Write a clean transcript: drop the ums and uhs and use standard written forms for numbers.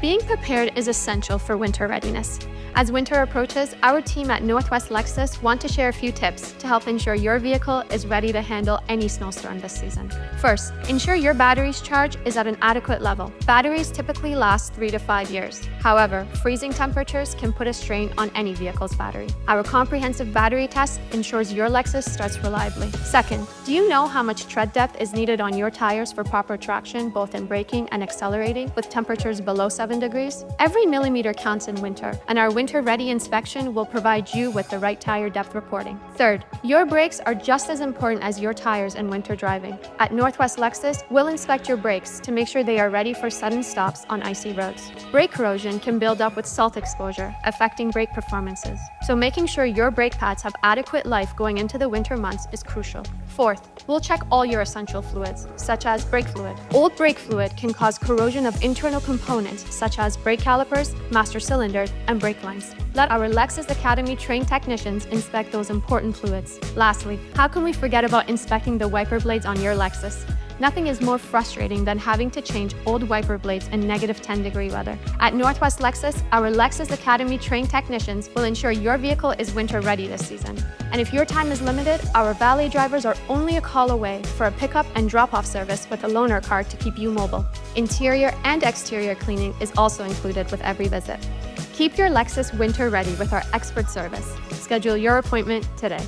Being prepared is essential for winter readiness. As winter approaches, our team at Northwest Lexus want to share a few tips to help ensure your vehicle is ready to handle any snowstorm this season. First, ensure your battery's charge is at an adequate level. Batteries typically last 3 to 5 years. However, freezing temperatures can put a strain on any vehicle's battery. Our comprehensive battery test ensures your Lexus starts reliably. Second, do you know how much tread depth is needed on your tires for proper traction, both in braking and accelerating, with temperatures below 7 degrees? Every millimeter counts in winter, and our winter-ready inspection will provide you with the right tire depth reporting. Third, your brakes are just as important as your tires in winter driving. At Northwest Lexus, we'll inspect your brakes to make sure they are ready for sudden stops on icy roads. Brake corrosion can build up with salt exposure, affecting brake performances. So making sure your brake pads have adequate life going into the winter months is crucial. Fourth, we'll check all your essential fluids, such as brake fluid. Old brake fluid can cause corrosion of internal components, such as brake calipers, master cylinders, and brake lines. Let our Lexus Academy trained technicians inspect those important fluids. Lastly, how can we forget about inspecting the wiper blades on your Lexus? Nothing is more frustrating than having to change old wiper blades in negative 10-degree weather. At Northwest Lexus, our Lexus Academy trained technicians will ensure your vehicle is winter ready this season. And if your time is limited, our valet drivers are only a call away for a pickup and drop-off service with a loaner car to keep you mobile. Interior and exterior cleaning is also included with every visit. Keep your Lexus winter ready with our expert service. Schedule your appointment today.